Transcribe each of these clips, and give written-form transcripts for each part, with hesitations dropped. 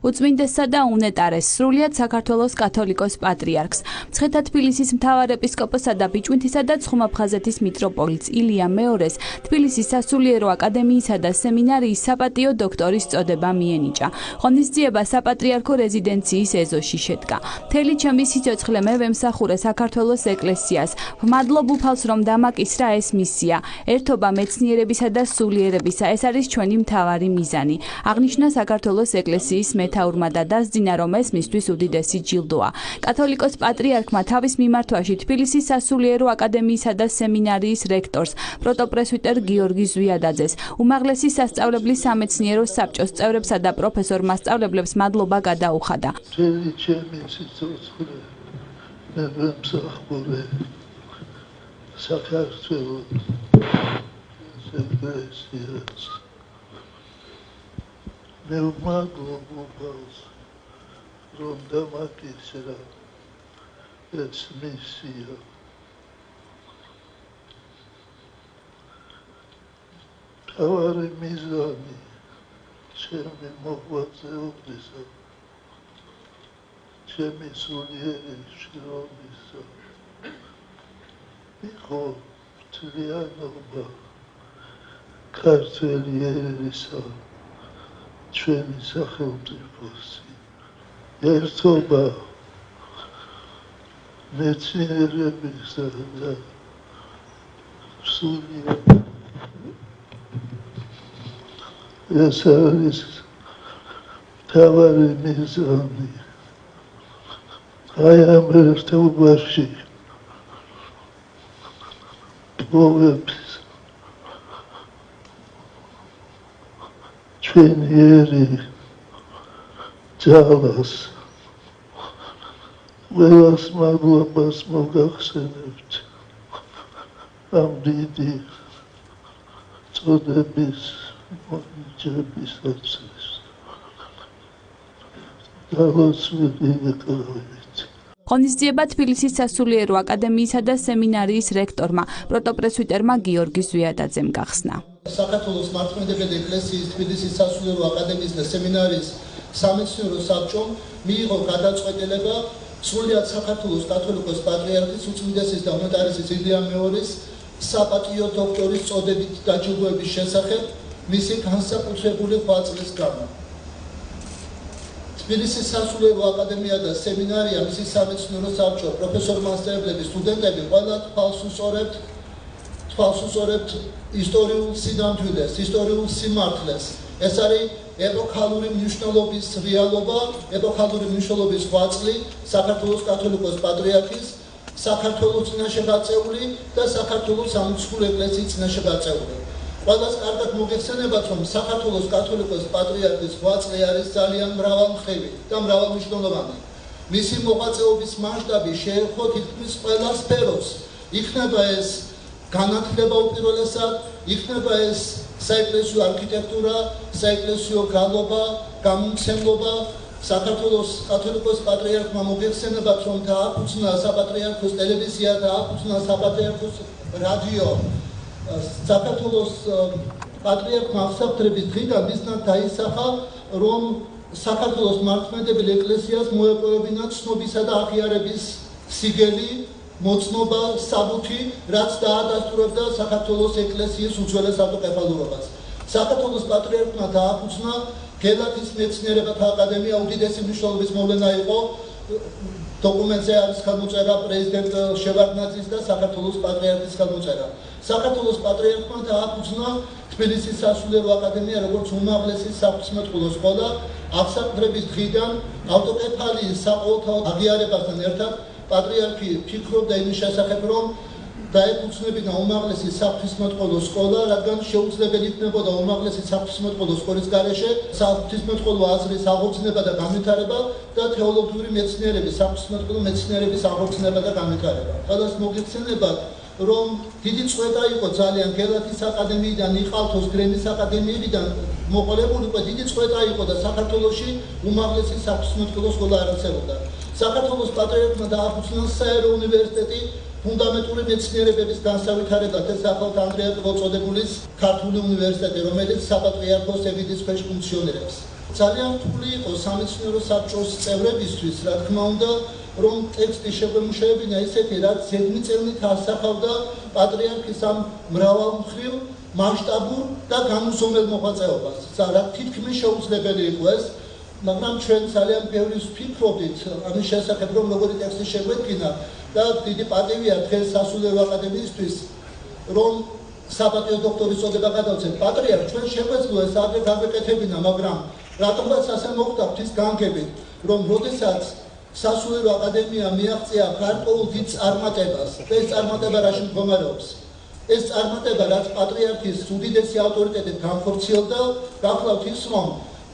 უწმინდესსა და უნეტარეს სრულიად საქართველოს კათოლიკოს პატრიარქს, მცხეთა თბილისის მთავარ ეპისკოპოსსა და ბიჭვინთისა და ცხუმაფხაზეთის მიტროპოლიტს ილია მეორეს თბილისის სასულიერო აკადემიისა და სემინარიის საპატიო დოქტორის წოდება მიენიჭა. ღონისძიება საპატრიარქო რეზიდენციის ეზოში შედგა. მთელი ჩემი სიცოცხლე მე ვემსახურე საქართველოს ეკლესიას. ვმადლობ უფალს, რომ დამაკისრა ეს მისია. ერთობა მეცნიერებისა და სულიერებისა, ეს არის ჩვენი მთავარი მიზანი. აღნიშნა საქართველოს ეკლესიის მეთაურმა და დასძინა, რომ ეს მისთვის უდიდესი ჯილდოა. კათოლიკოს პატრიარქმა თავის მიმართვაში თბილისის სასულიერო აკადემიისა და სემინარიის რექტორს, პროტოპრესვიტერ გიორგი ზვიადაძეს, უმაღლესი სასწავლებლის სამეცნიერო საბჭოს წევრებსა და პროფესორ მასწავლებლებს მადლობა გადაუხადა. მე ვმადლობ უფალს, რომ დამაკისრა ეს მისია. მთავარი მიზანი ჩემი მოღვაწეობისა, ჩემი სულიერი შრომისა იყო მთლიანობა ქართველი ერისა ჩვენი სახელმწიფოსი. ერთობა მეცნიერებისა და სულიერების. ეს არის მთავარი მიზანი. აი ამ ერთობაში პოვებს ჩვენი ერი ძალას. ყველას მადლობას მოგახსენებთ ამ დიდი წოდების მონიჭებისათვის. დალოცვილი ეკავით. ღონისძიება თბილისის სასულიერო აკადემიისა და სემინარიის რექტორმა, პროტოპრესვიტერმა გიორგი ზვიადაძემ გახსნა. საქართველოს მართლმადიდებელი ეკლესიის თბილისის სასულიერო აკადემიის და სემინარიის სამეცნიერო საბჭომ მიიღო გადაწყვეტილება სრულიად საქართველოს კათოლიკოს პატრიარქის უწმინდესის და უნეტარესის ილია მეორეს საპატიო დოქტორის წოდებით დაჯილდოების შესახებ მისი განსაკუთრებული ღვაწლის გამო. თბილისის სასულიერო აკადემია და სემინარია, მისი სამეცნიერო საბჭო, პროფესორ-მასწავლებლები, სტუდენტები ყველა თვალს უსწორებთ ისტორიულ სინამდვილეს, ისტორიულ სიმართლეს. ეს არის ეპოქალური მნიშვნელობის რეალობა, ეპოქალური მნიშვნელობის ღვაწლი საქართველოს კათოლიკოს პატრიარქის, საქართველოს წინაშე გაწეული და საქართველოს სამოციქულო ეკლესიის წინაშე გაწეული. ყველას კარგად მოგეხსენებათ, რომ საქართველოს კათოლიკოს პატრიარქის ღვაწლი არის ძალიან მრავალმხრივი და მრავალმნიშვნელოვანი. მისი მოღვაწეობის მასშტაბი შეერხო თითქმის ყველა სფეროს. იქნება ეს განათლება უპირველესად, იქნება ეს საეკლესიო არქიტექტურა, საეკლესიო გალობა, გამომცემლობა. საქართველოს კათოლიკოს პატრიარქმა მოგეხსენებათ, რომ დააფუძნა საპატრიარქოს ტელევიზია, დააფუძნა საპატრიარქოს რადიო. საქართველოს პატრიარქმა აღსაყდრების დღიდან მიზნად დაისახა, რომ საქართველოს მართლმადიდებელი ეკლესიას მოეპოვებინა ცნობისა და აღიარების სიგელი, მოწმობა, საბუთი, რაც დაადასტურებდა საქართველოს ეკლესიის უძველეს ავტოკეფალურობას. საქართველოს პატრიარქმა დააფუძნა გელათის მეცნიერებათა აკადემია, უდიდესი მნიშვნელობის მოვლენა იყო. დოკუმენტზე არის ხელმოწერა პრეზიდენტ შევარდნაძის და საქართველოს პატრიარქის ხელმოწერა. საქართველოს პატრიარქმა დააფუძნა თბილისის სასულიერო აკადემია, როგორც უმაღლესი საღვთისმეტყველო სკოლა. აღსაყდრების დღიდან ავტოკეფალიის საყოველთაო აღიარებასთან ერთად პატრიარქი ფიქრობდა იმის შესახებ, რომ დაეფუძნებინა უმაღლესი საღვთისმეტყველო სკოლა, რადგან შეუძლებელი იქნებოდა უმაღლესი საღვთისმეტყველო სკოლის გარეშე საღვთისმეტყველო აზრის აღორძინება და განვითარება და თეოლოგიური მეცნიერების, საღვთისმეტყველო მეცნიერების აღორძინება და განვითარება. ყველას მოგეხსენებათ, რომ დიდი წვედა იყო ძალიან გელათის აკადემიიდან, იყალთოს, გრემის აკადემიებიდან მოყოლებული იყო დიდი წვედა იყო და საქართველოში უმაღლესი საღვთისმეტყველო სკოლა არ არსებობდა. საქართველოს პატრიარქმა დააფუძნა საერო უნივერსიტეტი ფუნდამენტური მეცნიერებების განსავითარებლად, ეს ახალ ანდრია ყბოწოდებულის ქართული უნივერსიტეტი, რომელიც საპატრიარქოს ეგიდის ქვეშ ფუნქციონირებს. ძალიან რთული იყო სამეცნიერო საბჭოს წევრებისთვის, რა თქმა უნდა, რომ ტექსტი შეგვემუშავებინა ისეთი, რაც ზედმიწევნით ასახავდა პატრიარქის ამ მრავალმხრივ, მასშტაბურ და განუზომელ მოღვაწეობას. რა თითქმის შეუძლებელი იყო ეს, მაგრამ ჩვენ ძალიან ბევრი ვფიქრობდით ამის შესახებ, რომ როგორი ტექსტი შეგვედგინა და დიდი პატივია დღეს სასულიერო აკადემიისთვის, რომ საპატიო დოქტორის წოდება გადავცეთ პატრიარქს. ჩვენ შეგვეძლო ეს ადრე გავეკეთებინა, მაგრამ რატომაც ასე მოხდა ღვთის განგებით, რომ როდესაც სასულიერო აკადემია მიაღწია გარკვეულ დიდ წარმატებას და ეს წარმატება რაში მდგომარეობს? ეს წარმატება, რაც პატრიარქის უდიდესი ავტორიტეტით განხორციელდა, გახლავთ ის, რომ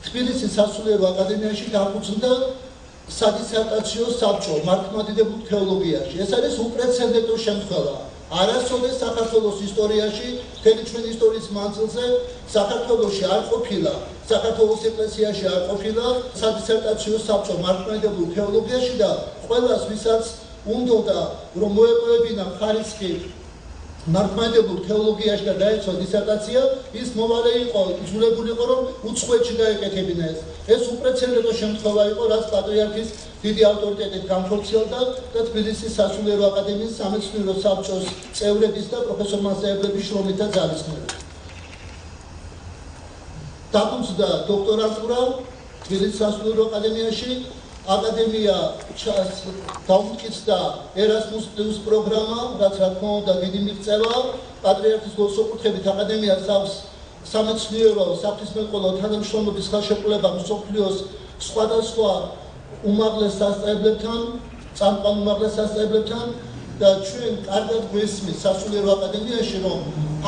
თბილისის სასულიერო აკადემიაში დაფუძნდა სადისერტაციო საბჭო მართლმადიდებულ თეოლოგიაში. ეს არის უპრეცედენტო შემთხვევა. არასოდეს საქართველოს ისტორიაში, მთელი ჩვენი ისტორიის მანძილზე საქართველოში არ ყოფილა, საქართველოს ეკლესიაში არ ყოფილა სადისერტაციო საბჭო მართლმადიდებულ თეოლოგიაში და ყველას, ვისაც უნდოდა რომ მოეპოვებინა ხარისხი მართლმადიდებულ თეოლოგიაში და დაეცვა დისერტაცია, ის მოვალე იყო, იძულებული იყო, რომ უცხოეთში დაეკეთებინა ეს. ეს უპრეცედენტო შემთხვევა იყო, რაც პატრიარქის დიდი ავტორიტეტით განხორციელდა და თბილისის სასულიერო აკადემიის სამეცნიერო საბჭოს წევრების და პროფესორ-მასწავლებლების შრომით და ძალისხმევით. დაფუძნდა დოქტორანტურა თბილისის სასულიერო აკადემიაში, აკადემია დაუმტკიცდა ერასმუს პლუს პროგრამა, რაც რა თქმა უნდა დიდი მიღწევა. პატრიარქის განსაკუთრებით აკადემიას აქვს სამეცნიერო საფრთხისმეტყველო თანამშრომლობის ხელშეკრულება მსოფლიოს სხვადასხვა უმაღლეს სასწავლებლებთან, წამყვან უმაღლეს სასწავლებლებთან და ჩვენ კარგად გვესმის სასულიერო აკადემიაში, რომ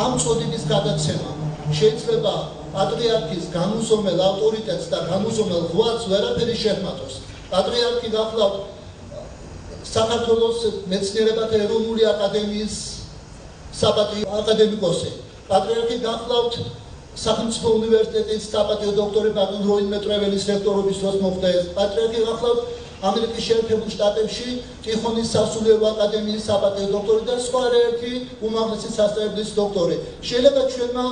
ამ წოდების გადაცემა შეიძლება პატრიარქის განუზომელ ავტორიტეტს და განუზომელ ღვაწლს ვერაფერი შეჰმატოს. პატრიარქი გახლავთ საქართველოს მეცნიერებათა ეროვნული აკადემიის საპატიო აკადემიკოსი. პატრიარქი გახლავთ სახელმწიფო უნივერსიტეტის საპატიო დოქტორი ბატონ როინ მეტრეველის რექტორობის დროს მოხდა ეს. პატრიარქი გახლავთ ამერიკის შეერთებულ შტატებში ტიხონის სასულიერო აკადემიის საპატიო დოქტორი და სხვა ერთი უმაღლესი სასწავლებლის დოქტორი. შეიძლება ჩვენმა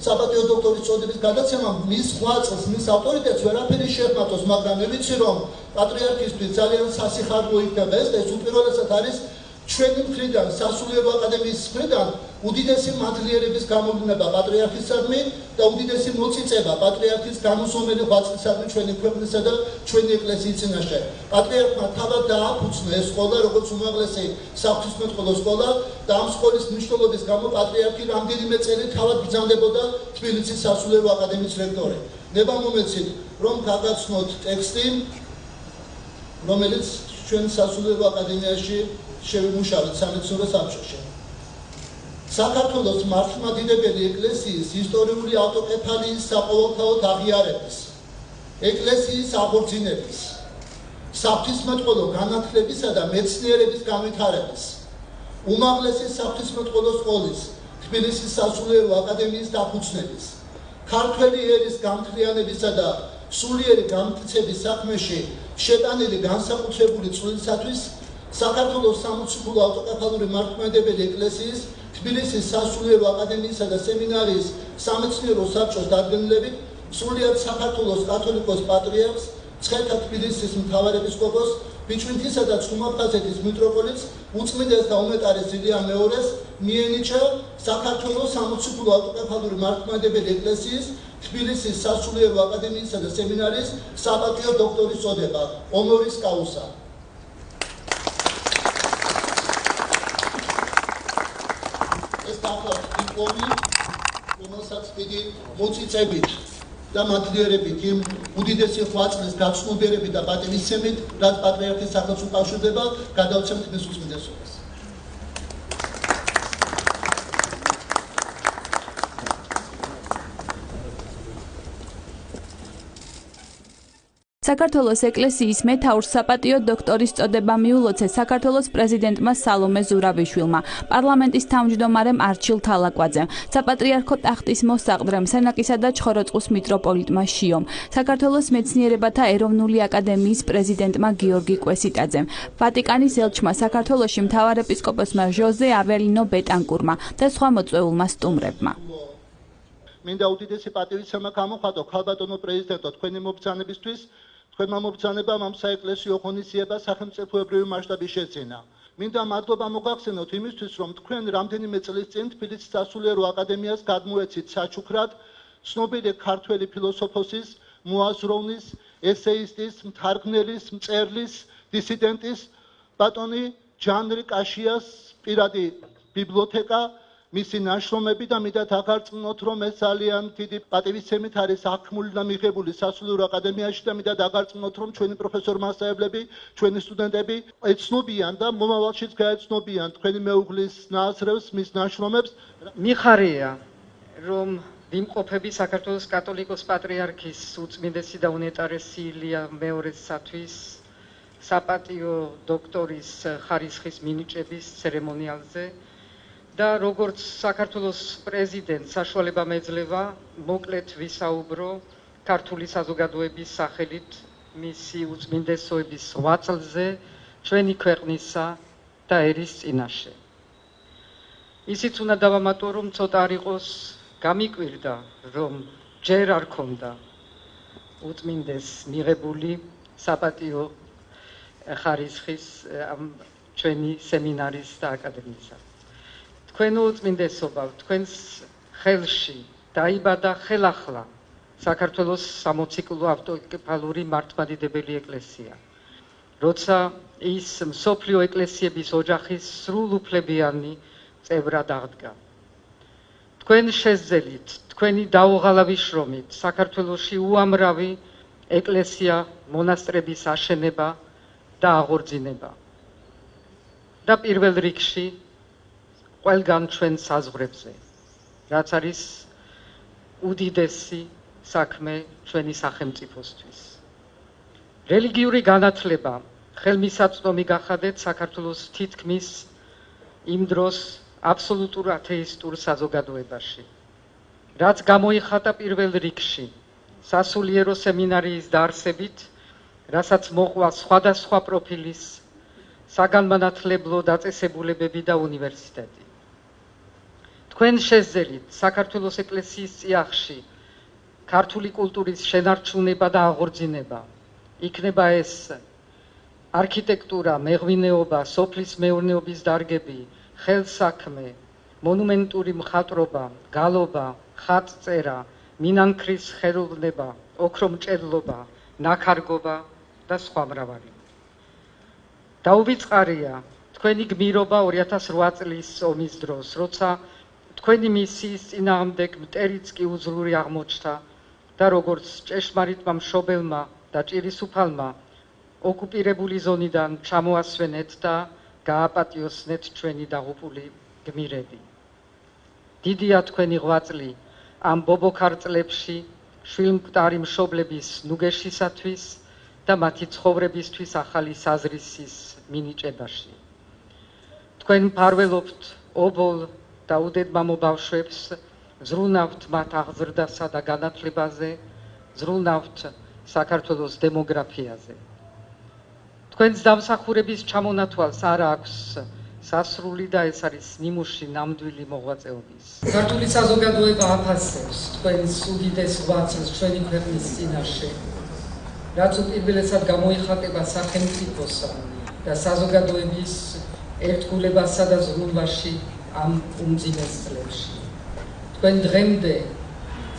საპატიო დოქტორის წოდების გადაცემამ მის ღვაწლს, მის ავტორიტეტს ვერაფერი შეჰმატოს, მაგრამ მე ვიცი, რომ პატრიარქისთვის ძალიან სასიხარულო იქნება ეს და ეს უპირველესად არის ჩვენი მხრიდან, სასულიერო აკადემიის მხრიდან უდიდესი მადლიერების გამოვლინება პატრიარქისადმი და უდიდესი მოწიწება პატრიარქის განუზომელი ღვაწლისადმი ჩვენი ქვეყნისა და ჩვენი ეკლესიის წინაშე. პატრიარქმა თავად დააფუძნა ეს სკოლა, როგორც უმაღლესი საფრთხისმეტყველო სკოლა და ამ სკოლის მნიშვნელობის გამო პატრიარქი რამდენიმე წელი თავად ბრძანდებოდა თბილისის სასულიერო აკადემიის რექტორი. ნება მომეცით, რომ გაგაცნოთ ტექსტი, რომელიც ჩვენ სასულიერო აკადემიაში შევიმუშავეთ სამეცნიერო საბჭოში. საქართველოს მართლმადიდებელი ეკლესიის ისტორიული ავტოკეფალიის საყოველთაოდ აღიარების, ეკლესიის აღორძინების, საფრთხისმეტყველო განათლებისა და მეცნიერების განვითარების, უმაღლესი საფრთხისმეტყველო სკოლის, თბილისის სასულიერო აკადემიის დაფუძნების, ქართველი ერის გამთლიანებისა და სულიერი გამტკიცების საქმეში შეტანილი განსაკუთრებული წვლილისათვის საქართველოს სამოციქულო ავტოკეფალური მართლმადიდებელი ეკლესიის თბილისის სასულიერო აკადემიისა და სემინარიის სამეცნიერო საბჭოს დადგენილებით სრულიად საქართველოს კათოლიკოს პატრიარქს ცხეთა თბილისის მთავარეპისკოპოს ბიჭვინთისა და ცხუმაფხაზეთის მიტროპოლიტს უწმიდეს და უმეტარეს ილია მეორეს მიენიჭა საქართველოს სამოციქულო ავტოკეფალური მართლმადიდებელი ეკლესიის თბილისის სასულიერო აკადემიისა და სემინარიის საპატიო დოქტორის წოდება ონორის კაუსა. დიპლომი, რომელსაც დიდი მოწიწებით და მადლიერებით იმ უდიდესი ღვაწლის გაცნობიერებით და პატივისცემით, რაც პატრიარქის სახელს უკავშირდება, გადავცემთ მის უწმიდესობას. საქართველოს ეკლესიის მეთაურს საპატიო დოქტორის წოდება მიულოცა საქართველოს პრეზიდენტმა სალომე ზურაბიშვილმა, პარლამენტის თავმჯდომარემ არჩილ თალაკვაძემ, საპატრიარქო ტახტის მოსაყდრემ სენაკისა და ჩხოროწყუს მიტროპოლიტმა შიომ, საქართველოს მეცნიერებათა ეროვნული აკადემიის პრეზიდენტმა გიორგი კვესიტაძემ, ვატიკანის ელჩმა საქართველოში მთავარეპისკოპოსმა ჟოზე აველინო ბეტანკურმა და სხვა მოწვეულმა სტუმრებმა. მინდა უდიდესი პატივისცემა გამოხატო ქალბატონო პრეზიდენტო თქვენი მობრძანებისთვის, თქვენმა მობრძანებამ ამ საეკლესიო ღონისძიება სახელმწიფოებრივი მასშტაბის შეძენა. მინდა მადლობა მოგახსენოთ იმისთვის, რომ თქვენ რამდენიმე წლის წინ თბილისის სასულიერო აკადემიას გადმოეცით საჩუქრად ცნობილი ქართველი ფილოსოფოსის, მოაზროვნის, ესეისტის, მთარგმნელის, მწერლის, დისიდენტის ბატონი ჯანრი კაშიას პირადი ბიბლიოთეკა, მისი ნაშრომები და მინდა დაგარწმუნოთ, რომ ეს ძალიან დიდი პატივისცემით არის აღქმული და მიღებული სასულიერო აკადემიაში და მინდა დაგარწმუნოთ, რომ ჩვენი პროფესორ-მასწავლებლები, ჩვენი სტუდენტები ეცნობიან და მომავალშიც გაეცნობიან თქვენი მეუღლის ნააზრევს, მის ნაშრომებს. მიხარია, რომ ვიმყოფები საქართველოს კათოლიკოს პატრიარქის უწმინდესი და უნეტარესი ილია მეორესათვის საპატიო დოქტორის ხარისხის მინიჭების ცერემონიალზე და როგორც საქართველოს პრეზიდენტს საშუალება მეძლევა მოკლედ ვისაუბრო ქართული საზოგადოების სახელით მისი უწმინდესოების ღვაწლზე ჩვენი ქვეყნისა და ერის წინაშე. ისიც უნდა დავამატო, რომ ცოტა არ იყოს გამიკვირდა, რომ ჯერ არ ქონდა უწმინდეს მიღებული საპატიო ხარისხის ამ ჩვენი სემინარის და აკადემიისა. თქვენო უწმინდესობა, თქვენს ხელში დაიბადა ხელახლა საქართველოს სამოციქულო ავტოკეფალური მართლმადიდებელი ეკლესია. როცა ის მსოფლიო ეკლესიების ოჯახის სრულუფლებიანი წევრად აღდგა. თქვენ შესძელით, თქვენი დაუღალავი შრომით საქართველოში უამრავი ეკლესია, მონასტრების აშენება და აღორძინება. და პირველ რიგში ყველგან ჩვენ საზღვრებზე, რაც არის უდიდესი საქმე ჩვენი სახელმწიფოსთვის. რელიგიური განათლება ხელმისაწვდომი გახადეთ საქართველოს თითქმის იმ დროს აბსოლუტურ ათეისტურ საზოგადოებაში, რაც გამოიხატა პირველ რიგში სასულიერო სემინარიის დაარსებით, რასაც მოყვა სხვადასხვა პროფილის საგანმანათლებლო დაწესებულებები და უნივერსიტეტი. თქვენ შესძელით საქართველოს ეკლესიის წიაღში ქართული კულტურის შენარჩუნება და აღორძინება. იქნება ეს არქიტექტურა, მეღვინეობა, სოფლის მეურნეობის დარგები, ხელსაქმე, მონუმენტური მხატვრობა, გალობა, ხატწერა, მინანქრის ხელოვნება, ოქრომჭედლობა, ნაქარგობა და სხვა მრავალი. დაუვიწყარია თქვენი გმირობა 2008 წლის ომის დროს, როცა თქვენი მისიის წინააღმდეგ მტერიც კი უძლური აღმოჩნდა და როგორც ჭეშმარიტმა მშობელმა და ჭირისუფალმა ოკუპირებული ზონიდან ჩამოასვენეთ და გააპატიოსნეთ ჩვენი დაღუპული გმირები. დიდია თქვენი ღვაწლი ამ ბობოქარ წლებში შვილმკვდარი მშობლების ნუგეშისათვის და მათი ცხოვრებისთვის ახალი საზრისის მინიჭებაში. თქვენ მფარველობთ ობოლ და უდედმამო ბავშვებს, ზრუნავთ მათ აღზრდასა და განათლებაზე, ზრუნავთ საქართველოს დემოგრაფიაზე. თქვენს დამსახურების ჩამონათვალს არ აქვს სასრული და ეს არის ნიმუში ნამდვილი მოღვაწეობის. ქართული საზოგადოება აფასებს თქვენს უდიდეს ღვაწლს ჩვენი ქვეყნის წინაშე, რაც უპირველესად გამოიხატება სახელმწიფოსა და საზოგადოების ერთგულებასა და ზრუნვაში ამ უმძიმეს წლებში. თქვენ დღემდე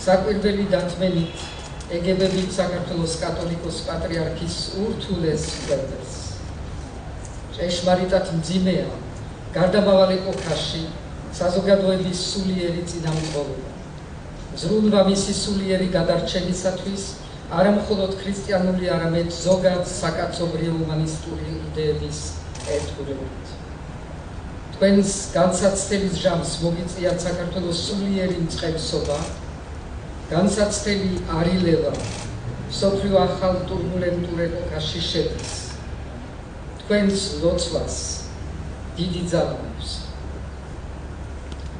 საკვირველი დათმენით ეგებებით საქართველოს კათოლიკოს პატრიარქის ურთულეს მკერდს. ჭეშმარიტად მძიმეა გარდამავალ ეპოქაში საზოგადოების სულიერი წინამძღოლობა. ზრუნვა მისი სულიერი გადარჩენისათვის არა მხოლოდ ქრისტიანული, არამედ ზოგად საკაცობრიო ჰუმანისტური იდეების ერთგულებით. თქვენს განსაცდელის ჟამს მოგიწიათ საქართველოს სულიერი მწყემსობა, განსაცდელი არილევა მსოფლიო ახალ ტურბულენტურ ეპოქაში შედის. თქვენს ლოცვას დიდი ძალაობს.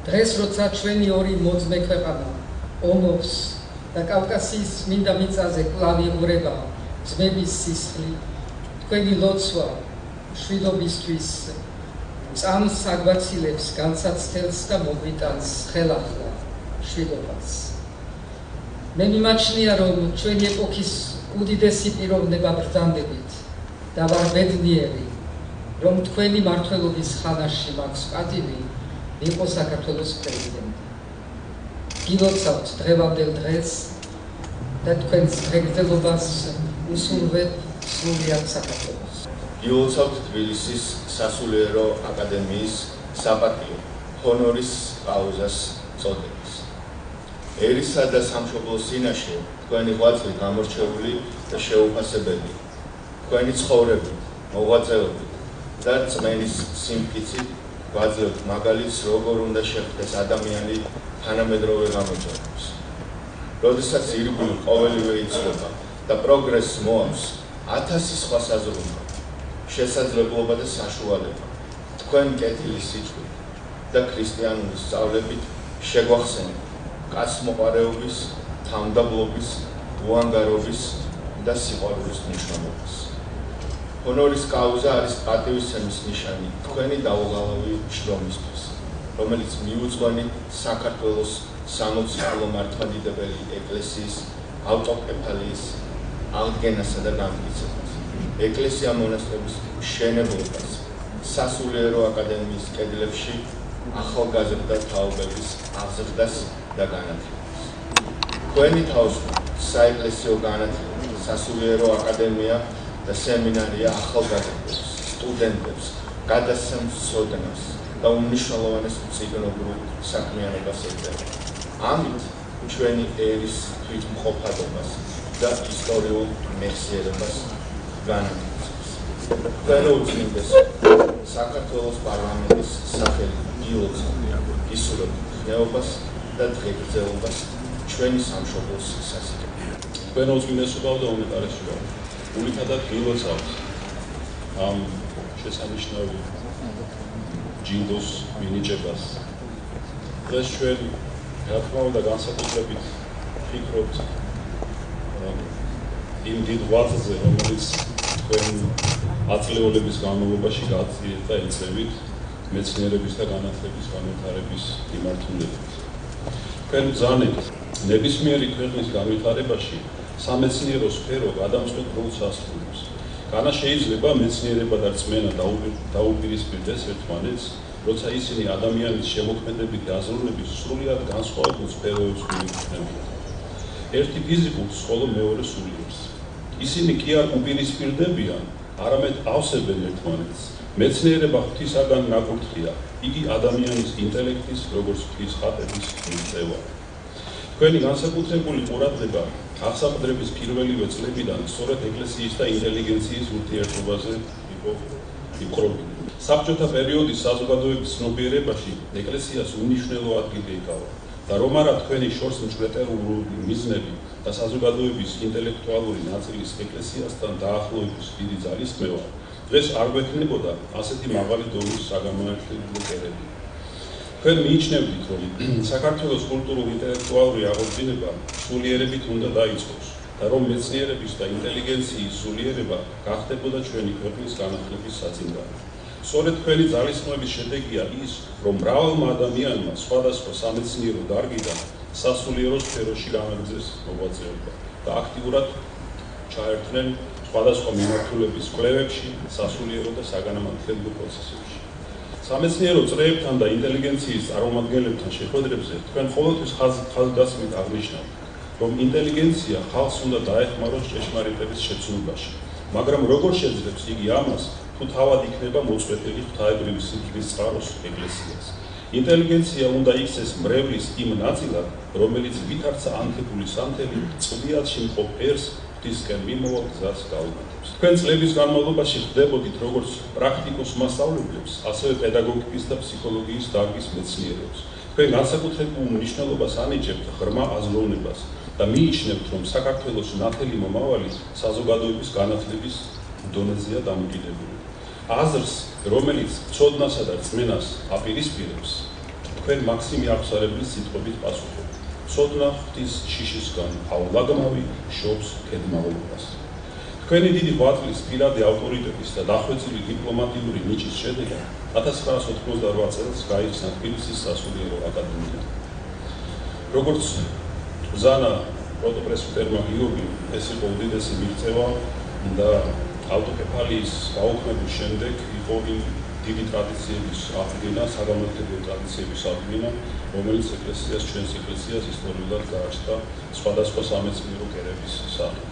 დღეს, როცა ჩვენი ორი მოძმე ქვეყანა ომობს და კავკასიის წმინდა მიწაზე კვლავ იღვრება ძმების სისხლი, თქვენი ლოცვა მშვიდობისთვის წამს აგვაცილებს განსაცდელს და მოგვიტანს ხელახლა მშვიდობას. მე მიმაჩნია რომ ჩვენი ეპოქის უდიდესი პიროვნება ბრძანდებით და ვარ ბედნიერი რომ თქვენი მმართველობის ხანაში მაქვს პატივი იყო საქართველოს პრეზიდენტი. გილოცავთ დღევანდელ დღეს და თქვენს ღირსებას უსურვებ სრულიად საქართველოს. გილოცავთ თბილისის სასულიერო აკადემიის საპატიო ჰონორის კაუზას წოდებას. ერისა და სამშობლოს წინაშე თქვენი ღვაწლი გამორჩეული და შეუფასებელი. თქვენი ცხოვრებით, მოღვაწეობით და წმენის სიმტკიცით გვაძლევთ მაგალითს, როგორ უნდა შეხვდეს ადამიანი თანამედროვე გამოძიებას. როდესაც ირგვლივ ყოველივე იცვლება და პროგრესს მოაქვს 1000 სხვა საზრუნვა, შესაძლებლობა და საშუალება, თქვენ კეთილის სიჩქვრით და ქრისტიანული სწავლებით შეგვახსენეთ კაცმოყარეობის, თავმდაბლობის, უანგარობის და სიყვარულის მნიშვნელობას. ჰონორის კაუზა არის პატივისცემის ნიშანი თქვენი დაუღალავი შრომისთვის, რომელიც მიუძღვენით საქართველოს 60 მართლმადიდებელი ეკლესიის ავტოკეფალიის აღდგენასა და განმტკიცებას, ეკლესია მონასტრების მშენებლობას, სასულიერო აკადემიის კედლებში ახალგაზრდა თაობების აღზრდას და განათლებას. თქვენი თავისუფლ საეკლესიო განათლება, სასულიერო აკადემია და სემინარია ახალგაზრდებს, სტუდენტებს გადასცემს ცოდნას და უმნიშვნელოვანეს მწიგნობრულ საქმიანობას ეწევა. ამით ჩვენი ერის თვითმყოფადობას და ისტორიულ მეხსიერებას განაგრძობს. თქვენ უწმინდეს საქართველოს პარლამენტის სახელი გილოცავთ, გისურვებთ ხნეობას და დღეგრძელობას ჩვენი სამშობლოს სასიკეთე. თქვენ უწმინდესობა და უნეტარესობა გულითადად გილოცავთ ამ შესანიშნავი ჯილდოს მინიჭებას. დღეს ჩვენ რა თქმა უნდა განსაკუთრებით ვფიქრობთ იმ დიდ ღვაწლზე, რომელიც თქვენ ათწლეულების განმავლობაში გააძლიერეთ და ეწევით მეცნიერების და განათლების განვითარების მიმართულებით. თქვენ ბრძანებთ ნებისმიერი ქვეყნის განვითარებაში სამეცნიერო სფერო გადამწყვეტ როლს ასრულებს. განა შეიძლება მეცნიერება და რწმენა დაუპირისპირდეს ერთმანეთს, როცა ისინი ადამიანის შემოქმედებითი აზროვნების სრულიად განსხვავებულ სფეროებს მიეკუთვნებიან. ერთი ფიზიკურს, ხოლო მეორე სულიერს. ისინი კი არ უპირისპირდებიან, არამედ ავსებენ ერთმანეთს. მეცნიერება ღვთისაგან ნაკურთხია, იგი ადამიანის ინტელექტის, როგორც ღვთის ხატების მიღწევა. თქვენი განსაკუთრებული ყურადღება აღსაყდრების პირველივე წლებიდან სწორედ ეკლესიის და ინტელიგენციის ურთიერთობაზე იყო იმყრობილი. საბჭოთა პერიოდის საზოგადოების ცნობიერებაში ეკლესიას უმნიშვნელო ადგილი ეკავა და რომ არა თქვენი შორს მჭვრეტელური მიზნები და საზოგადოების ინტელექტუალური ნაწილის ეკლესიასთან დაახლოების დიდი ძალისხმევა, დღეს არ გვექნებოდა ასეთი მაღალი დონის საგანმანათლებლო კერები. თქვენ მიიჩნევდით, რომ საქართველოს კულტურულ-ინტელექტუალური აღორძინება სულიერებით უნდა დაიწყოს და რომ მეცნიერების და ინტელიგენციის სულიერება გახდებოდა ჩვენი ქვეყნის განახლების საძინდარი. სწორედ თქვენი ძალისხმევის შედეგია ის, რომ მრავალმა ადამიანმა სხვადასხვა სამეცნიერო დარგიდან სასულიერო სფეროში განაგრძეს მოღვაწეობა და აქტიურად ჩაერთნენ სხვადასხვა მიმართულების კვლევებში, სასულიერო და საგანმანათლებლო პროცესებში. სამეცნიერო წრეებთან და ინტელიგენციის წარმომადგენლებთან შეხვედრებზე თქვენ ყოველთვის ხაზგასმით აღნიშნავთ, რომ ინტელიგენცია ხალხს უნდა დაეხმაროს ჭეშმარიტების შეცნობაში, მაგრამ როგორ შეძლებს იგი ამას, თუ თავად იქნება მოწყვეტილი ღვთაებრივი სიკვდილის წყაროს ეკლესიას. ინტელიგენცია უნდა იქცეს მრევლის იმ ნაწილად, რომელიც ვითარცა ანთებული სანთელი წვიადში მყოფ ერს ღვთისკენ მიმავალ გზას გაუმატებს. თქვენ წლების განმავლობაში ხდებოდით როგორც პრაქტიკოს მასწავლებლებს, ასევე პედაგოგიკის და ფსიქოლოგიის დარგის მეცნიერებს. თქვენ განსაკუთრებულ მნიშვნელობას ანიჭებთ ღრმა აზროვნებას და მიიჩნევთ, რომ საქართველოს ნათელი მომავალი საზოგადოების განათლების დონეზეა დამოკიდებული. აზრს, რომელიც ცოდნასა და რწმენას აპირისპირებს, თქვენ მაქსიმე აღსარებლის სიტყვებით პასუხობთ. ცოდნა ღვთის შიშისგან აულაგმავი შობს ქედმაღლობას. თქვენი დიდი ღვაწლის პირადი ავტორიტეტის და დახვეწილი დიპლომატიური ნიჭის შედეგად 1988 წელს გაიხსნა თბილისის სასულიერო აკადემია. როგორც ბრძანა პროტოპრესვიტერმა გიორგიმ ეს იყო უდიდესი მიღწევა და ავტოკეფალიის გაუქმების შემდეგ იყო დიდი ტრადიციების აღდგენა, საგანმანათლებლო ტრადიციების აღდგენა, რომელიც ეკლესიას ჩვენს ეკლესიას ისტორიულად გააჩნდა სხვადასხვა სამეცნიერო კერების სახით.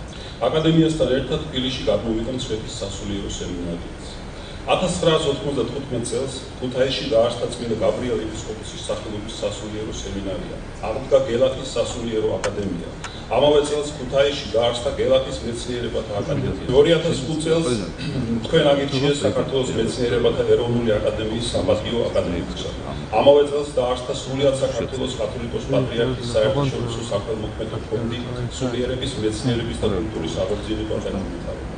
აკადემიასთან ერთად თბილისში გადმოვიდა მცხეთის სასულიერო სემინარიაც. 1995 წელს ქუთაისში დაარსდა წმინდა გაბრიელ ეპისკოპოსის სახელობის სასულიერო სემინარია. აღდგა გელათის სასულიერო აკადემია. ამავე წელს ქუთაისში დაარსდა გელათის მეცნიერებათა აკადემია. 2005 წელს თქვენ აგირჩიეს საქართველოს მეცნიერებათა ეროვნული აკადემიის საპატიო აკადემიკოსად. ამავე წელს დაარსდა სრულიად საქართველოს კათოლიკოს პატრიარქის საერთაშორისო საქველმოქმედო ფონდი სულიერების მეცნიერების და კულტურის აღორძინება და განვითარება.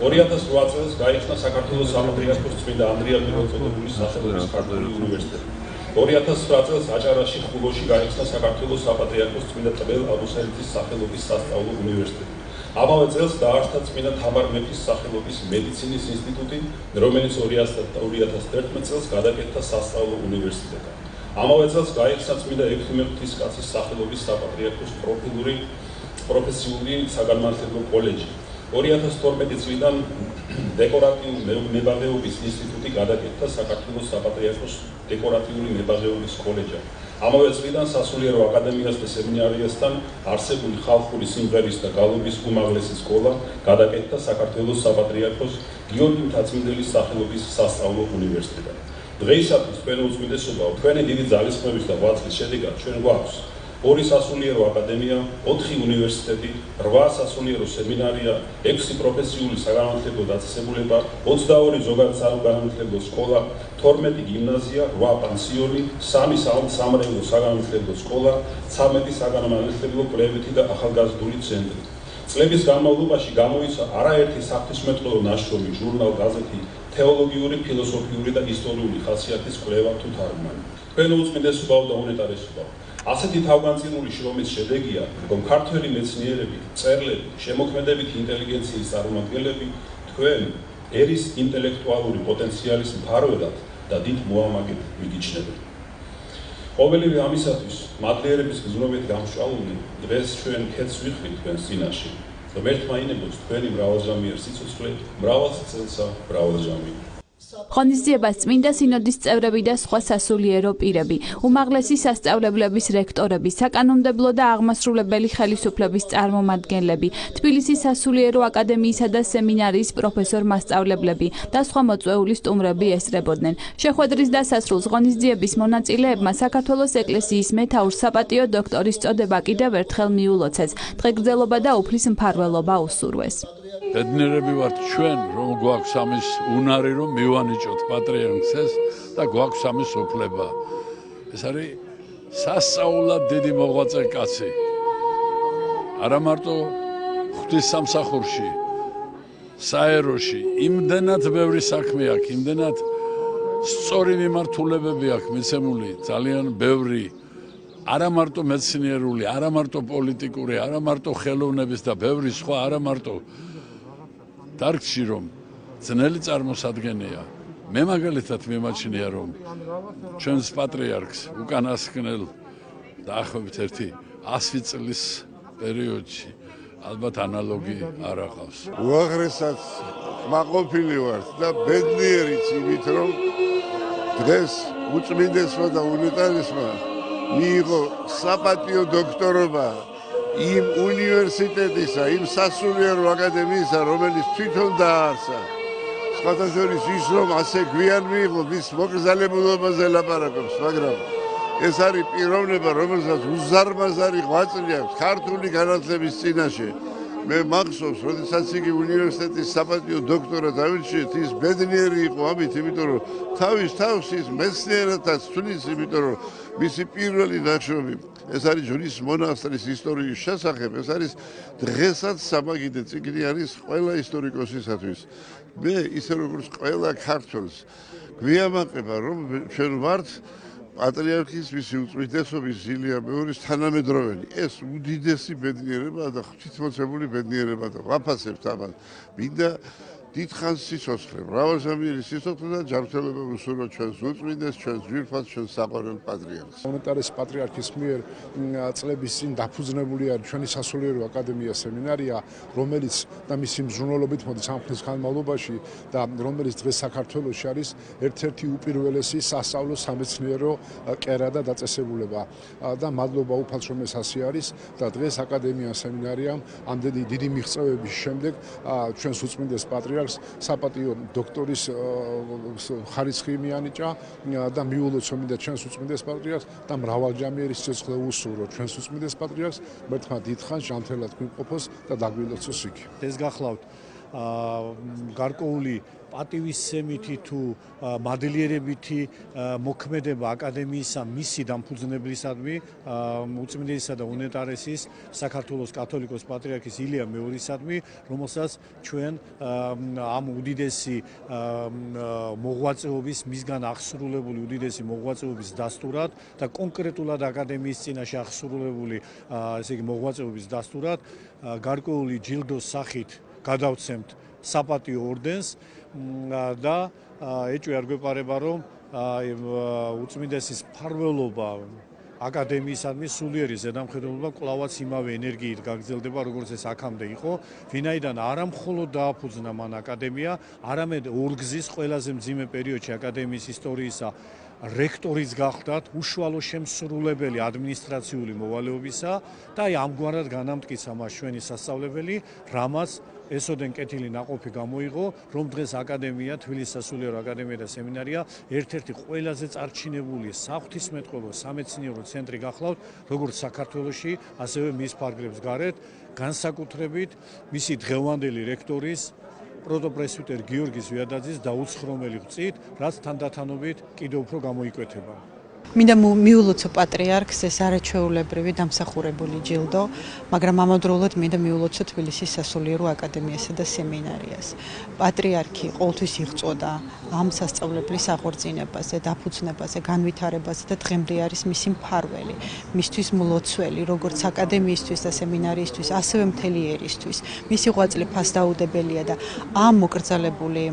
2008 წელს გაიხსნა საქართველოს საპატრიარქოს წმინდა ანდრია მიროწოდებული სახელობის ქართული უნივერსიტეტი. 2009 წელს აჭარაში ხულოში გაიხსნა საქართველოს საპატრიარქოს წმინდა ტბელ აბუსერეთის სახელობის სასწავლო უნივერსიტეტი. ამავე წელს დაარსდა წმინდა თამარ მეფის სახელობის მედიცინის ინსტიტუტი, რომელიც 2011 წელს გადაკეთდა სასწავლო უნივერსიტეტად. ამავე წელს გაიხსნა წმინდა ექვთიმე ღვთისკაცის სახელობის საპატრიარქოს პროფესიული საგანმანათლებლო კოლეჯი. 2012 წლიდან დეკორატიული მებაღეობის ინსტიტუტი გადაკეთდა საქართველოს საპატრიარქოს დეკორატიული მებაღეობის კოლეჯი. ამავე წლიდან სასულიერო აკადემიას და სემინარიასთან არსებული ხალხური სიმღერის და გალობის უმაღლესი სკოლა გადაკეთდა საქართველოს საპატრიარქოს გიორგი მთაწმინდელის სახელობის სასწავლო უნივერსიტეტად. დღეისათვის თქვენ უწმინდესობაო, თქვენი დიდი ძალისხმევის და ღვაწლის შედეგად ჩვენ გვაქვს 2 სასულიერო აკადემია, 4 უნივერსიტეტი, 8 სასულიერო სემინარია, 6 პროფესიული საგანმანათლებლო დაწესებულება, 22 ზოგადად საგანმანათლებლო სკოლა, 12 გიმნაზია, 8 პანსიონი, 3 სამრევლო საგანმანათლებლო სკოლა, 13 საგანმანათლებლო კვლევითი და ახალგაზრდული ცენტრი. წლების განმავლობაში გამოიცა არაერთი საღვთისმეტყველო ნაშრომი, ჟურნალ, გაზეთი, თეოლოგიური, ფილოსოფიური და ისტორიული ხასიათის კვლევა თუ თარგმანი. თქვენ უწმინდესობაო და უნეტარესობაო, ასეთი თავგანწირული შრომის შედეგია, რომ ქართველი მეცნიერები, მწერლები, შემოქმედებითი ინტელიგენციის წარმომადგენლები თქვენ ერის ინტელექტუალური პოტენციალის მფარველად და დიდ მოამაგედ მიგიჩნევენ. ყოველივე ამისათვის მადლიერების გზნობით გამსჭვალული დღეს ჩვენ ქეთს ვიხვრით თქვენს წინაშე, რომ ერთმაინებოს თქვენი მრავალჟამიერ სიცოცხლე, მრავალწელსა მრავალჟამი. ღონისძიებას წმინდა სინოდის წევრები და სხვა სასულიერო პირები, უმაღლესი სასწავლებლების რექტორები, საკანონმდებლო და აღმასრულებელი ხელისუფლების წარმომადგენლები, თბილისის სასულიერო აკადემიისა და სემინარიის პროფესორ-მასწავლებლები და სხვა მოწვეული სტუმრები ესწრებოდნენ. შეხვედრის დასასრულს ღონისძიების მონაწილეებმა საქართველოს ეკლესიის მეთაურს საპატიო დოქტორის წოდება კიდევ ერთხელ მიულოცეს, დღეგრძელობა და უფლის მფარველობა უსურვეს. ბედნიერები ვართ ჩვენ, რომ გვაქვს ამის უნარი, რომ მივანიჭოთ პატრიარქს და გვაქვს ამის უფლება. ეს არის სასწაულად დიდი მოღვაწე კაცი. არა მარტო ღვთისსამსახურში, საეროში, იმდენად ბევრი საქმე აქვს, იმდენად სწორი მიმართულებები აქვს მიცემული, ძალიან ბევრი. არა მარტო მეცნიერული, არა მარტო პოლიტიკური, არა მარტო ხელოვნების და ბევრი სხვა, არა მარტო დარგში რომ ძნელი წარმოსადგენია. მე მაგალითად მიმაჩნია რომ ჩვენს პატრიარქს უკანასკნელ დაახლოებით 100 წლის პერიოდში ალბათ ანალოგი არ აღავს. უაღრესად მაყოფილი ვართ და ბედნიერიც იმით რომ დღეს უწმინდესმა და უნეტარესმა მიიღო საპატიო დოქტორობა იმ უნივერსიტეტისა, იმ სასულიერო აკადემიისა, რომელიც თვითონ დააარსა. სხვათა შორის ის რომ ასე გვიან მიიღო, მის მოკრძალებულობაზე ლაპარაკობს, მაგრამ ეს არის პიროვნება, რომელსაც უზარმაზარი ღვაწლი აქვს ქართული განათლების წინაშე. მე მახსოვს, როდესაც იგი უნივერსიტეტის საპატიო დოქტორად ავირჩიეთ, ის ბედნიერი იყო ამით, იმიტომ რომ თავის თავს ის მეცნიერათაც თვლის, იმიტომ რომ მისი პირველი ნაშრომი ეს არის ჯვრის მონასტრის ისტორიის შესახებ, ეს არის დღესაც სამაგიდე წიგნი არის ყველა ისტორიკოსისათვის. მე ისე როგორც ყველა ქართველს გვიამაყება, რომ ჩვენ ვართ პატრიარქის მისი უწმინდესობის ილია მეორის თანამედროვენი. ეს უდიდესი ბედნიერება და ღვთისმოცემული ბედნიერება და ვაფასებთ ამას. მინდა დიდხანს სიცოცხლე, მრავალზამიერი სიცოცხლე და ჯანმრთელობა უსურვო ჩვენს უწმინდეს, ჩვენს ძვირფას, ჩვენს საყვარელ პატრიარქს. უნეტარეს პატრიარქის მიერ წლების წინ დაფუძნებული არის ჩვენი სასულიერო აკადემია სემინარია, რომელიც და მისი მზრუნველობით მოდის ამ ხნის განმავლობაში და რომელიც დღეს საქართველოში არის ერთ-ერთი უპირველესი სასწავლო სამეცნიერო კერა და დაწესებულება და მადლობა უფალს რომ ეს ასე არის და დღეს აკადემია სემინარიამ ამდენი დიდი მიღწევების შემდეგ ჩვენს უწმინდეს პატრიარქს საპატიო დოქტორის ხარისხი მიანიჭა და მიულოცომიდა ჩვენს უწმინდეს პატრიარქს და მრავალჯამიერი სიცოცხლე უსურვო ჩვენს უწმინდეს პატრიარქს მერთხმა დიდხანს ჯანმრთელად გვიმყოფოს და დაგვილოცოს იგი. ეს გახლავთ გარკვეული პატივისცემითი თუ მადლიერებითი მოქმედება აკადემიისა მისი დამფუძნებლისადმი უწმინდესისა და უნეტარესის საქართველოს კათოლიკოს პატრიარქის ილია მეორისადმი, რომელსაც ჩვენ ამ უდიდესი მოღვაწეობის მისგან აღსრულებული უდიდესი მოღვაწეობის დასტურად და კონკრეტულად აკადემიის წინაშე აღსრულებული ესე იგი მოღვაწეობის დასტურად გარკვეული ჯილდოს სახით გადავცემთ საპატიო ორდენს და ეჭვი არ გვეპარება რომ უწმინდესის მფარველობა აკადემიისადმი სულიერი ზედამხედველობა კვლავაც იმავე ენერგიით გაგრძელდება როგორც ეს აქამდე იყო, ვინაიდან არა მხოლოდ დააფუძნა მან აკადემია, არამედ ორგზის ყველაზე მძიმე პერიოდში აკადემიის ისტორიისა რექტორის გახდათ უშუალო შემსრულებელი ადმინისტრაციული მოვალეობისა და აი ამგვარად განამტკიცა მას ჩვენი სასწავლებელი, რამაც ესოდენ კეთილი ნაყოფი გამოიღო, რომ დღეს აკადემია, თბილისის სასულიერო აკადემია და სემინარია ერთ-ერთი ყველაზე წარჩინებული საღვთისმეტყველო სამეცნიერო ცენტრი გახლავთ, როგორც საქართველოში, ასევე მის ფარგლებს გარეთ, განსაკუთრებით მისი დღევანდელი რექტორის პროტოპრესვიტერ გიორგის ვიადაძის დაუცხრომელი გწით, რაც თანდათანობით კიდევ უფრო გამოიკვეთება. მინდა მიულოცო პატრიარქს ეს არაჩვეულებრივი დამსახურებული ჯილდო, მაგრამ ამავდროულად მინდა მიულოცო თბილისის სასულიერო აკადემიასა და სემინარიას. პატრიარქი ყოველთვის იღწოდა ამ სასწავლებლის აღორძინებაზე, დაფუძნებაზე, განვითარებაზე და დღემდე არის მისი მფარველი, მისთვის მლოცველი, როგორც აკადემიისთვის და სემინარიისთვის, ასევე მთელი ერისთვის. მისი ღვაწლი ფასდაუდებელია და ამ მოკრძალებული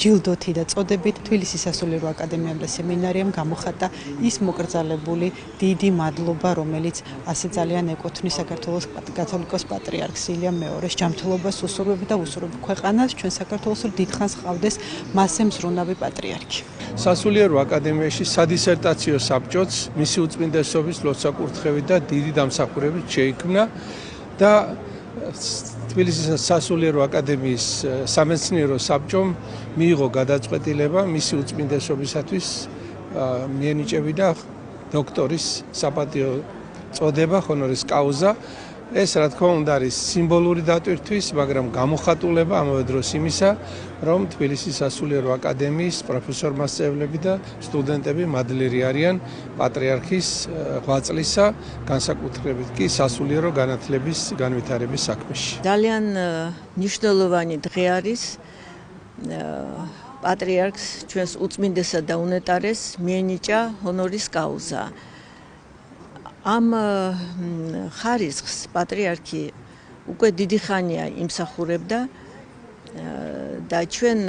ჯილდოთი და წოდებით თბილისის სასულიერო აკადემიამ და სემინარიამ გამოხატა ის მოკრძალებული დიდი მადლობა, რომელიც ასე ძალიან ეკუთვნის საქართველოს კათოლიკოს პატრიარქს ილია მეორეს ჯანმრთელობას უსურვებ და უსურვებ ქვეყანას, ჩვენ საქართველოს დიდხანს ყავდეს მასზე მზრუნავი პატრიარქი. სასულიერო აკადემიაში სადისერტაციო საბჭოც მისი უწმინდესობის ლოცვა-კურთხევით და დიდი დამსახურებით შეიქმნა და თბილისის სასულიერო აკადემიის სამეცნიერო საბჭომ მიიღო გადაწყვეტილება მისი უწმინდესობისათვის მიენიჭებდა დოქტორის საპატიო წოდება ჰონორის კაუზა. ეს რა თქმა უნდა არის სიმბოლური დატვირთვის, მაგრამ გამოხატულება ამავე დროს იმისა, რომ თბილისის სასულიერო აკადემიის პროფესორ-მასწავლებლები და სტუდენტები მადლიერი არიან პატრიარქის ღვაწლისა, განსაკუთრებით კი სასულიერო განათლების განვითარების საქმეში. ძალიან მნიშვნელოვანი დღე არის პატრიარქს ჩვენს უწმინდესა და უნეტარეს მიენიჭა ჰონორის კაუზა. ამ ხარისხს პატრიარქი უკვე დიდი ხანია იმსახურებდა და ჩვენ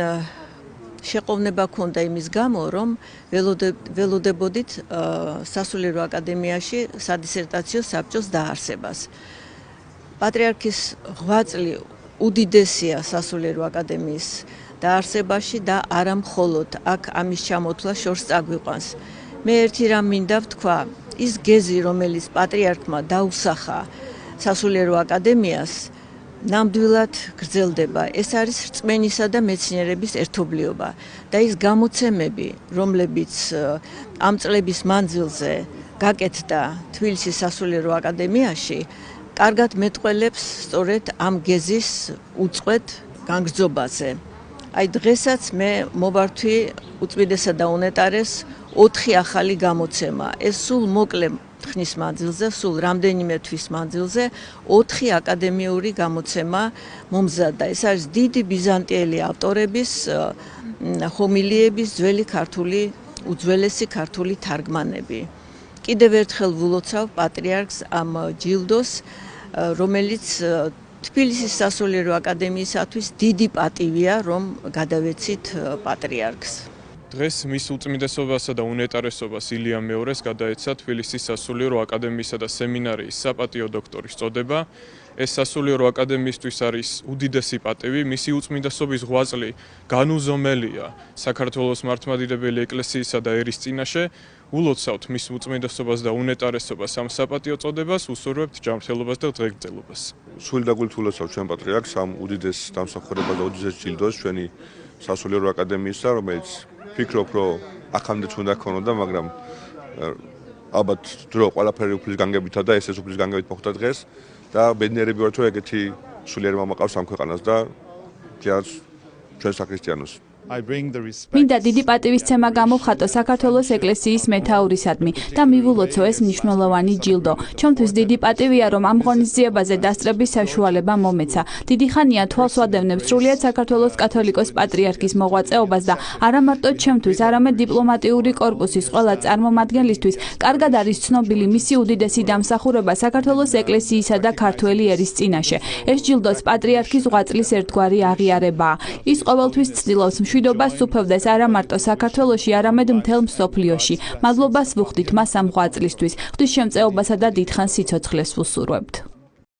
შეყოვნება ქონდა იმის გამო, რომ ველოდებოდით სასულიერო აკადემიაში სადისერტაციო საბჭოს დაარსებას. პატრიარქის ღვაწლი უდიდესია სასულიერო აკადემიის დაარსებაში და არა მხოლოდ აქ ამის ჩამოთვლა შორს წაგვიყვანს. მე ერთი რამ მინდა ვთქვა, ის გეზი, რომელიც პატრიარქმა დაუსახა სასულიერო აკადემიას, ნამდვილად გრძელდება. ეს არის რწმენისა და მეცნიერების ერთობლიობა და ის გამოცემები, რომლებიც ამ წლების მანძილზე გაკეთდა თბილისის სასულიერო აკადემიაში, კარგად მეტყველებს სწორედ ამ გეზის უწყვეტ განგრძობაზე. აი დღესაც მე მოვართვი უწმინდესა და უნეტარეს 4 ახალი გამოცემა. ეს სულ მოკლე ხნის მანძილზე, სულ რამდენიმე თვის მანძილზე 4 აკადემიური გამოცემა მომზადდა. ეს არის დიდი ბიზანტიელი ავტორების ჰომილიების ძველი ქართული, უძველესი ქართული თარგმანები. კიდევ ერთხელ ვულოცავ პატრიარქს ამ ჯილდოს, რომელიც თბილისის სასულიერო აკადემიისათვის დიდი პატივია, რომ გადავეცით პატრიარქს. დღეს მის უწმინდესობასა და უნეტარესობას ილია მეორეს გადაეცა თბილისის სასულიერო აკადემიისა და სემინარიის საპატიო დოქტორის წოდება. ეს სასულიერო აკადემიისთვის არის უდიდესი პატივი, მისი უწმინდესობის ღვაწლი განუზომელია საქართველოს მართლმადიდებელი ეკლესიისა და ერის წინაშე. ულოცავთ მის უწმინდესობას და უნეტარესობას ამ საპატიო წოდებას, უსურვებთ ჯანმრთელობას და დღეგრძელობას. სული და გულით ულოცავთ ჩვენ პატრიარქს ამ უდიდეს დამსახურებას და უდიდეს ჯილდოს ჩვენი სასულიერო აკადემიისა, რომელიც ფიქრობ, რომ აქამდეც უნდა ქონოდა, მაგრამ ალბათ დრო ყველაფერი უფლის განგებითა და ესეც უფლის განგებით მოხდა დღეს და ბედნიერები ვართ, რომ ეგეთი სულიერი მამა ყავს ამ ქვეყანას და ჯერ ჩვენ საქრისტიანოს. მინდა დიდი პატივისცემა გამოვხატო საქართველოს ეკლესიის მეთაურისადმი და მივულოცო ეს მნიშვნელოვანი ჯილდო. ჩემთვის დიდი პატივია, რომ ამ ღონისძიებაზე დასწრების საშუალება მომეცა. დიდი ხანია თვალს ვადევნებ სრულიად საქართველოს კათოლიკოს პატრიარქის მოღვაწეობას და არა მარტო ჩემთვის, არამედ დიპლომატიური კორპუსის ყველა წარმომადგენლისთვის კარგად არის ცნობილი მისი უდიდესი დამსახურება საქართველოს ეკლესიისა და ქართველი ერის წინაშე. ეს ჯილდოც პატრიარქის ღვაწლის ერთგვარი აღიარებაა. ის ყოველთვის ცდილობს მშვიდობას უფევდეს არა მარტო საქართველოში, არამედ მთელ მსოფლიოში. მადლობას ვუხდით მას ამ ღვაწლისთვის. ღვთისშემწეობასა და დიდხანს სიცოცხლეს ვუსურვებთ.